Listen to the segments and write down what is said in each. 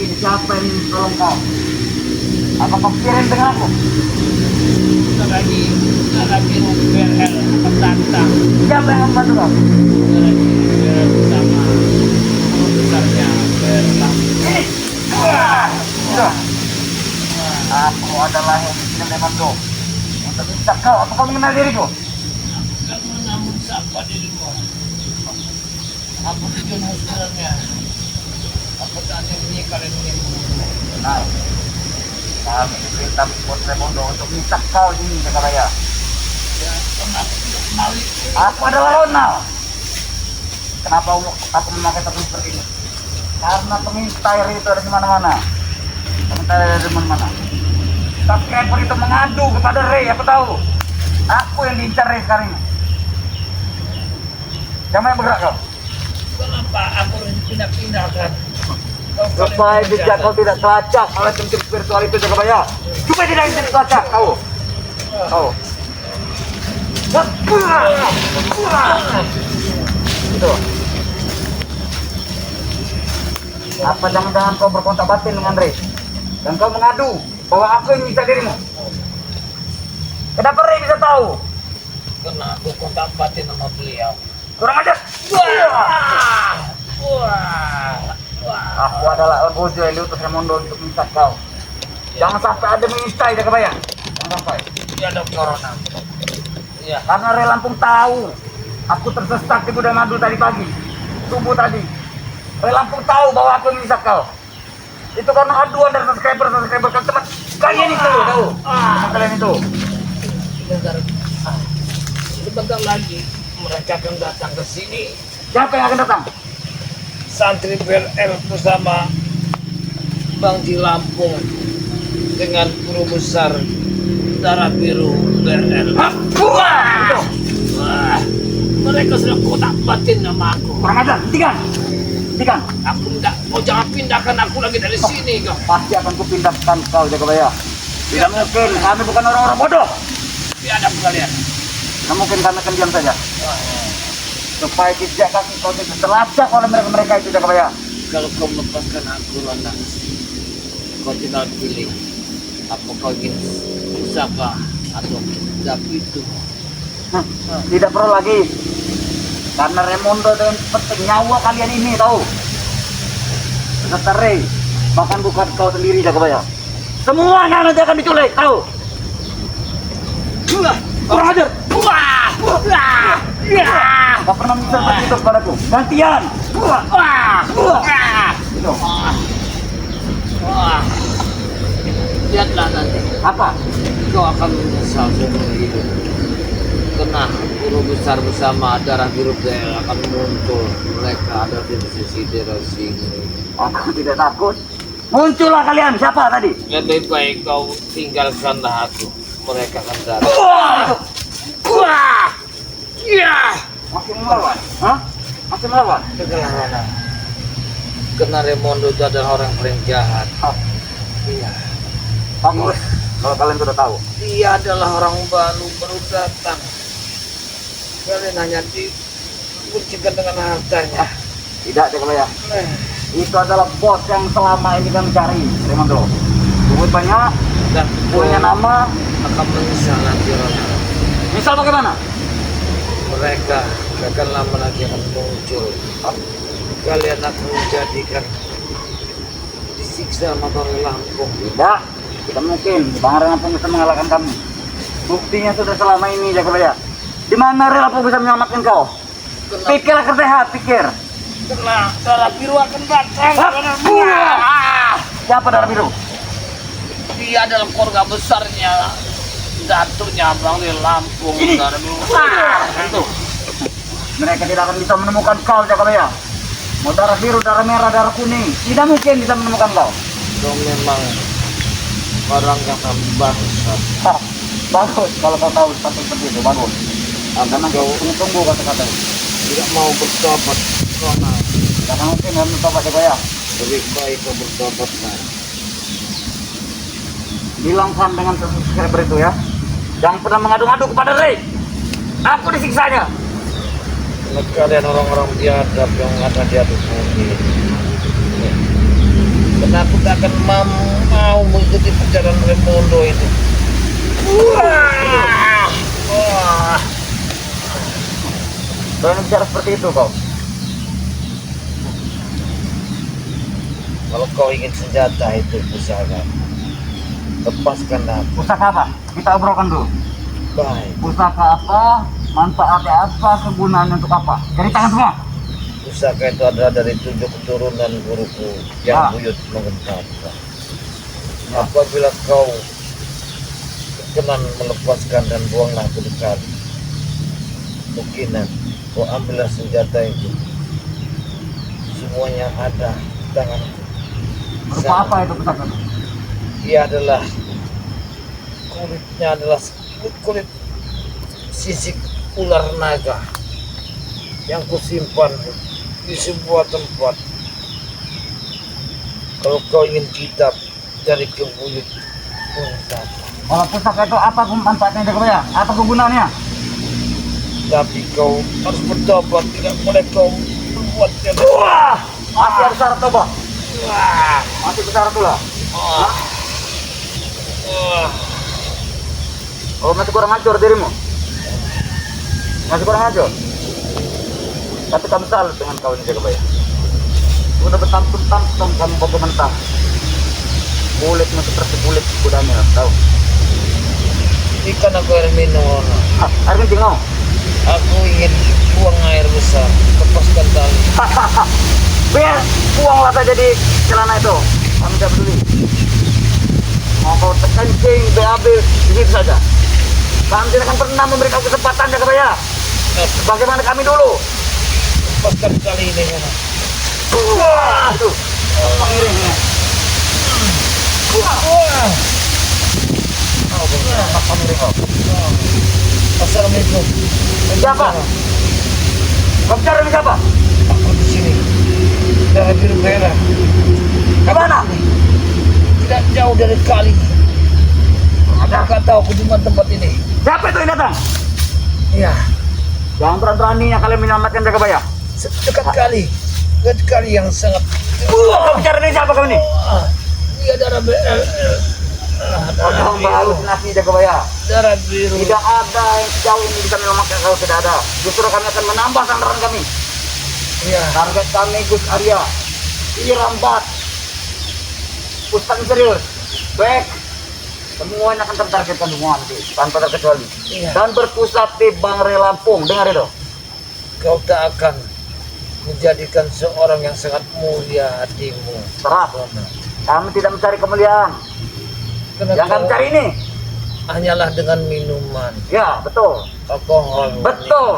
begini, siapa yang tolong kau? Apa kau kirim dengan aku? Kita lagi BRL tentang Siapa yang membantu kau? kita lagi BRL bersama guru besarnya BRL. Sudah. Aku adalah yang bikin Lemando. Untuk minta kau, apa kau mengenal diriku? Kamu namun siapa dirimu? Apa tujuan sebenarnya? Apa tadi menikah ini? Nah, kami diperintah buat Lemando untuk minta kau di sini, Jakaraya. Ya, kenapa tidak balik? Aku adalah Ronald. Kenapa aku memakai topeng seperti ini? Karena pengintai itu ada di mana-mana. Pengintai ada di mana-mana. Subscriber itu mengadu kepada Ray, aku tahu. Aku yang diincar Ray sekarang ini. Siapa yang bergerak kau? Kenapa aku pindah-pindahkan? Supaya jejak kau tidak terlacak oleh tim spiritual itu, Jagabaya. Supaya tidak terlacak kau. Kau. Itu. Apa jangan-jangan kau berkontak batin dengan Ray? Dan kau mengadu bahwa aku yang minta dirimu? Kenapa Ray bisa tahu? Karena aku kontak batin sama beliau. Kurang ajar. Aku adalah Bojo yang diutus Raimondo untuk minta kau. Jangan sampai ada mengintai, Jagabaya. Jangan sampai. Dia ada corona. Iya. Karena Ray Lampung tahu aku tersesat di gudang madu tadi pagi, subuh tadi. Ray Lampung tahu bahwa aku yang minta kau. Itu karena aduan dari subscriber kan teman kalian itu tahu. Teman kalian itu. Sebentar lagi mereka akan datang ke sini. Siapa yang akan datang? Santri BRL bersama Bang Ji Lampung dengan guru besar Darah Biru BRL. Itu. Wah, mereka sudah kotak batin nama aku. Kurang ajar. Hentikan. Aku enggak mau, jangan pindahkan aku lagi dari sini kau. Pasti akan kupindahkan kau, Jagabaya. Tidak mungkin. Kami bukan orang-orang bodoh. Biadab kalian. Tidak mungkin kami akan diam saja. Supaya jejak kaki kau tidak terlacak oleh mereka itu, Jagabaya. Kalau kau melepaskan aku, Ronald, kau tinggal pilih. Apa kau ingin Pusaka atau Dapitu? Tidak perlu lagi. Karena Raimondo dengan penting nyawa kalian ini, tahu. Beserta Ray, bahkan bukan kau sendiri, Jagabaya. Semuanya nanti akan diculik, tahu. Kurang ajar. Gak pernah bisa seperti itu kepadaku. Gantian. Itu. Lihatlah nanti, Apa? kau akan menyesal seumur hidup. Karena guru besar bersama Darah Biru BRL akan muncul. Mereka ada di sisi derasi. Aku tidak takut. Muncullah kalian. Siapa tadi? Lebih baik kau tinggalkanlah aku. Mereka akan datang. Masih melawan? Hah? Masih melawan? Kegelaran. Karena Raimondo itu adalah orang paling jahat. Iya. Bagus. Kalau kalian sudah tahu. Dia adalah orang baru datang. Kalian hanya dikuncikan dengan hartanya. Tidak, Jagabaya. Itu adalah bos yang selama ini kami cari, Raimondo. Duit banyak, Dan punya nama. akan menyesal nanti, Ronald. Misal bagaimana? Mereka akan lama lagi akan muncul. Kalian akan menjadikan disiksa sama Bang Lampung. Tidak, tidak mungkin. Bang Ray Lampung bisa mengalahkan kami. Buktinya sudah selama ini, Jagabaya. Di mana Ray Lampung bisa menyelamatkan kau? Pikirlah sehat, pikir. Karena Darah Biru akan datang. Siapa Darah Biru? Dia adalah keluarga besarnya, datunya Bang Lampung. Ini. Darah Biru. Itu. Mereka tidak akan bisa menemukan kau, Jagabaya. Mau darah biru, darah merah, darah kuning, tidak mungkin bisa menemukan kau. Kau memang orang yang bangsat. Bagus kalau kau tahu seperti itu, bagus. Karena kau tunggu kata-kata itu. Tidak mau bertobat, Ronald. Karena mungkin harus mencoba, Jagabaya. Lebih baik kau bertobat, nah. Bilangkan dengan subscriber itu ya. Jangan pernah mengadu-ngadu kepada Ray. Aku disiksanya. Kalian orang-orang biadab yang ada di atas bumi. Karena aku tak akan mau mengikuti perjalanan Raimundo itu. Wah. Wah. Berani bicara seperti itu kau. Kalau kau ingin senjata itu pusaka, lepaskanlah. Pusaka apa? Kita obrolkan dulu. Baik. Pusaka apa? Manfaatnya apa? Kegunaannya untuk apa? Ceritakan semua. Pusaka itu adalah dari 7 keturunan guruku yang buyut mengentarkan. Apabila kau berkenan melepaskan dan buanglah ke kali, mungkinan kau ambillah senjata itu. Semuanya ada di tanganku. Berupa apa itu pusaka? Ia adalah kulitnya adalah kulit sisik ular naga yang kusimpan di sebuah tempat. Kalau kau ingin kitab dari kebuyut mengentarkan. Kalau pusaka itu apa manfaatnya Jagabaya? Apa kegunaannya? Tapi kau harus bertobat, tidak boleh kau berbuatnya. Wah! Masih harus syarat tobat. Wah, Masih besar pula. wah, wah. Oh, masih kurang ajar dirimu. Masih kurang ajar. Tapi kamu salut dengan kau ini Jagabaya. Udah bertampun-tampun kamu bawa mentah. Kulitmu seperti kulit kudanya, tahu? Ikan aku air minum. Air kencing mau? Aku ingin buang air besar. Lepaskan tali. Biar buanglah saja di celana itu. Kami tidak peduli. Mau kau terkencing, BAB, di situ saja. Kami tidak akan pernah memberi kau kesempatan Jagabaya. Bagaimana kami dulu? Lepaskan tali ini. Wah, itu. Pengiringnya. Wah. Oh, pengiring kau. Assalamualaikum. Siapa? Kau bicara dengan siapa? Aku di sini. Dari biru merah. Di mana? Tidak jauh dari kali. Ada. Kau tahu aku di mana tempat ini? Siapa itu yang datang? Iya. Jangan berani-beraninya kalian menyelamatkan Jagabaya. Dekat kali. Dekat kali yang sangat. Kau bicara dengan siapa kau ini? Wah, dia darah Kau berhalusinasi Jagabaya. darah biru. Tidak ada yang jauh ini bisa menyelamatkan kalau tidak ada. Justru kami akan menambah sandaran kami. Iya. Target kami Gus Arya, Irambat, Ustaz serius, baik. Semuanya akan tertargetkan semua nanti, tanpa terkecuali. Iya. Dan berpusat di Bangre Lampung. Dengar itu. Kau tak akan menjadikan seorang yang sangat mulia hatimu. Serah. Rona. Kami tidak mencari kemuliaan. Karena Yang kami kau cari ini, hanyalah dengan minuman, ya betul. alkohol. Betul.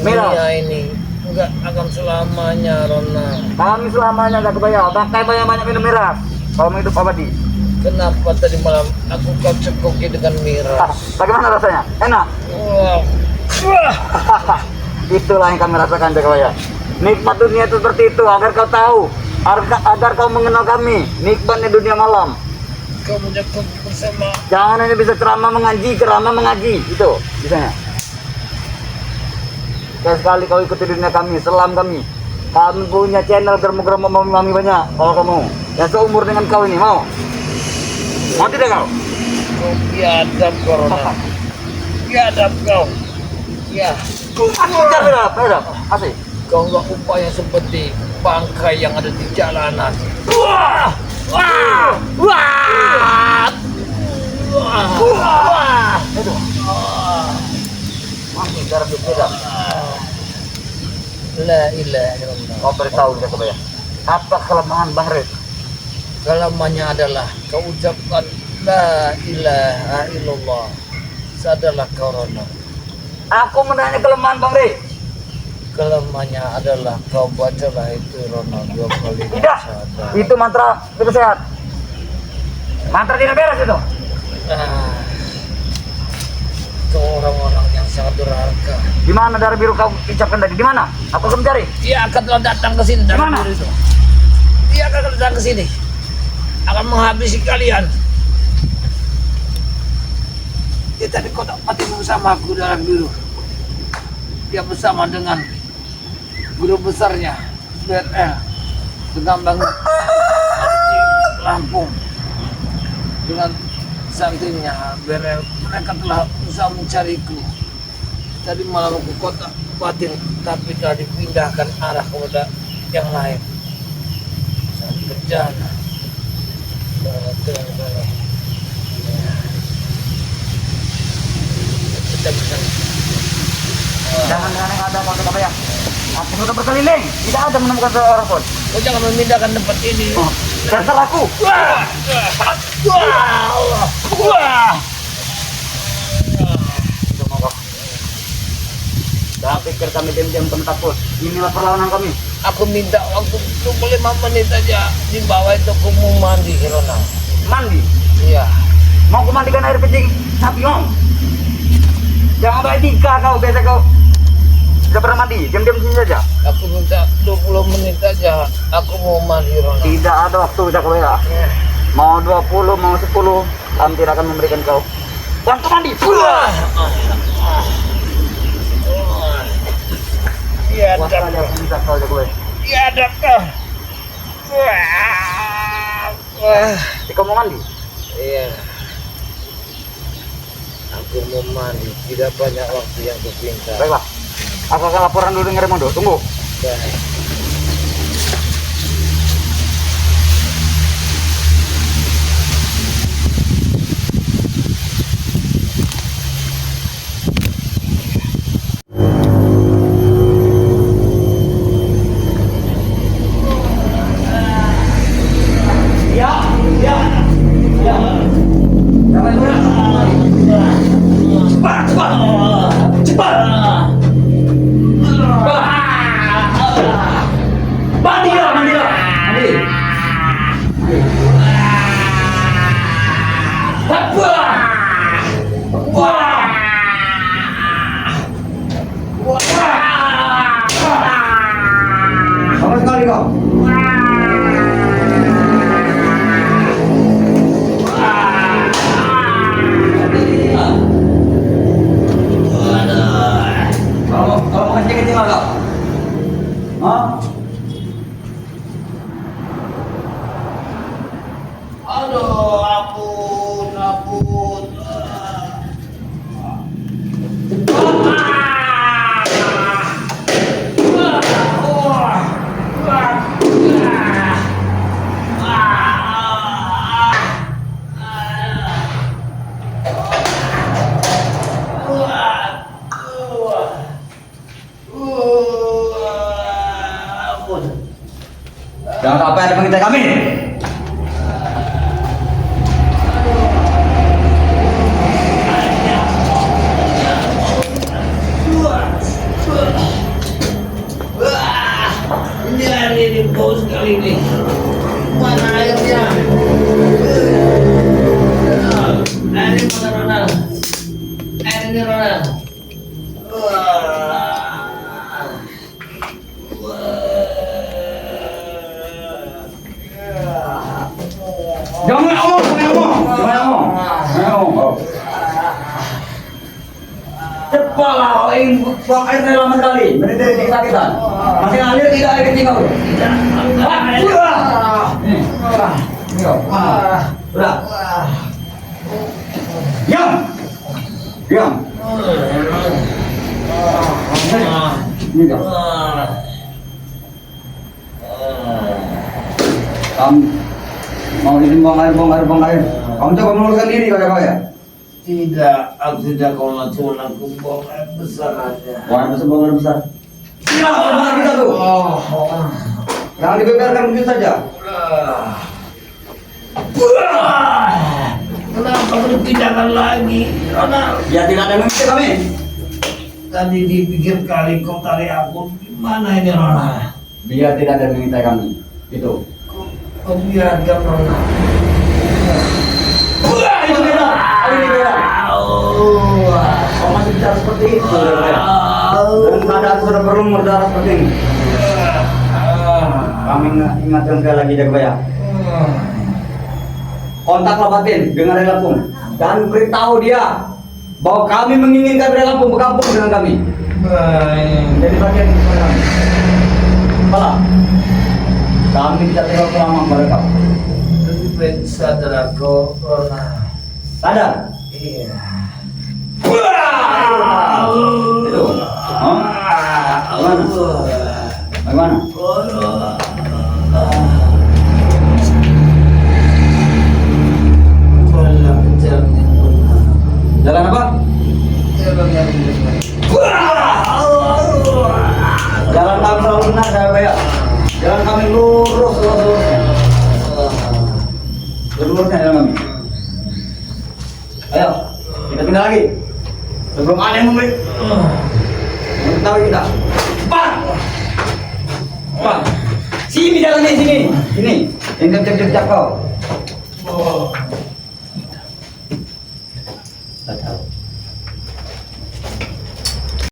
Dunia Miras. ini enggak akan selamanya, Rona. Kami selamanya Jagabaya. Bangkai banyak minum miras. Kalau mau hidup abadi. Kenapa tadi malam aku kau cekoki dengan miras? Bagaimana rasanya? Enak. Wow. Wah. Itulah yang kami rasakan Jagabaya. Nikmat dunia itu seperti itu agar kau tahu, agar kau mengenal kami. Nikmatnya dunia malam. Kau mencekoki bersama. Jangan hanya bisa ceramah mengaji itu bisanya. Sekali kau ikuti dunia kami, selam kami. Kami punya channel germo-germo mami banyak. Kalau kamu yang seumur dengan kau ini mau tidak kau? Kau biadab, Rona. Biadab kau. Ya. Biadab. Asik. Kau enggak upaya seperti bangkai yang ada di jalanan. Wah! Wah! Wah! Wah! Wah! Itu. Masih cara berbeda. La ilaha illallah. Kau beritahu Jagabaya. Apa kelemahan Bang Red? Kelemahannya adalah kau ucapkan la ilaha illallah. Sadarlah kau, Rona. Aku menanya kelemahan Bang Red. Kelemahannya adalah kau bacalah itu, Rona, 2 kali. Tidak. Sadar. Itu mantra tidak sehat. Mantra tidak beres itu. Ah, kau orang-orang yang sangat durhaka. Di mana darah biru kau ucapkan tadi? Di mana? Aku akan mencari. Dia akan telah datang ke sini. Mana? Itu. Dia akan datang ke sini. Akan menghabisi kalian. Dia tadi kau tak mati bersama aku darah biru. Dia bersama dengan guru besarnya BRL dengan Bang Lampung dengan santrinya. Mereka telah berusaha mencariku dari malam ke kota Batin, tapi telah dipindahkan arah kepada yang lain. Saat berjalan Jangan yang ada mau apa ya? Aku sudah berkeliling, tidak ada menemukan seorang pun. kau jangan memindahkan tempat ini. Dasar aku. Wah! Wah! Wah! Dah pikir kami diam-diam kami takut. Inilah perlawanan kami. Aku minta waktu 25 menit aja di bawah itu aku mau mandi, Hirona. Mandi. Iya. Mau aku mandikan air kencing sapi ngong. Jangan baik tiga kau, biasa kau. Tidak pernah mandi, diam-diam sini saja. Aku minta 20 menit aja. Aku mau mandi, Hirona. Tidak ada waktu bisa kau ya. Mau 20, mau 10, kami tidak akan memberikan kau. Waktu mandi. Wah! Iya, Wah, saja bisa kau jago. iya, dokter. Wah! Wah! Kau mau mandi? Iya. Aku mau mandi, tidak banyak waktu yang kupinta. Baiklah. Aku akan laporan dulu dengan Raimondo. Tunggu. Baik. Ya, ya, ya. Jangan berat. Cepat, cepat, cepat. Mandi lah, mandi lah, mandi. Wah, wah, sama sekali kau. Kalau mau kencing lah kau. Hah? Aduh, ampun, ampun. Jangan sampai ada pengintai kami. Ini air ini bau sekali ini. Mana airnya? Air ini mana, Ronald? Air ini, Ronald. Jangan ngomong, jangan ngomong, jangan ngomong, jangan ngomong. Cepatlah, buang air dari lama sekali, menderita kesakitan. Masih ngalir tidak air kencing kau. Ini kau. Udah. Diam. Diam. Ini kau. Kamu mau izin buang air, buang air, buang air. Kamu coba meluruskan diri kau ya? Tidak, aku tidak kau langsung aku buang air besar aja. Buang air besar, buang air besar. Siapa buang air besar tuh? Jangan dibeberkan begitu saja. Kenapa berpindahkan lagi, Ronald? Ya tidak ada mengisi kami. Tadi dipikir kali kau tarik aku. Gimana ini, Ronald? Biar tidak ada mengintai kami. Itu. Kau biarkan, Ronald. Itu beda. Ini beda. Kau masih bicara seperti itu. Dan keadaan sudah berumur darah seperti ini. Kami ingatkan sekali lagi Jagabaya. Kontaklah Batin dengan Relapung dan beritahu dia bahwa kami menginginkan Relapung bergabung dengan kami. Baik. Jadi bagian kami. Kepala, kami tidak tinggal selama kepada kau. sadar aku pernah. Sadar? Iya. Itu? Hah? Bagaimana? Jalan apa? Jalan kami selalu benar, saya bayar. Jalan kami lurus. Lurusnya jalan kami. Ayo, kita pindah lagi. Sebelum ada yang membeli. Tahu kita. Bang! Bang! Sini jalannya sini. Sini. Yang cek kau. Tak tahu.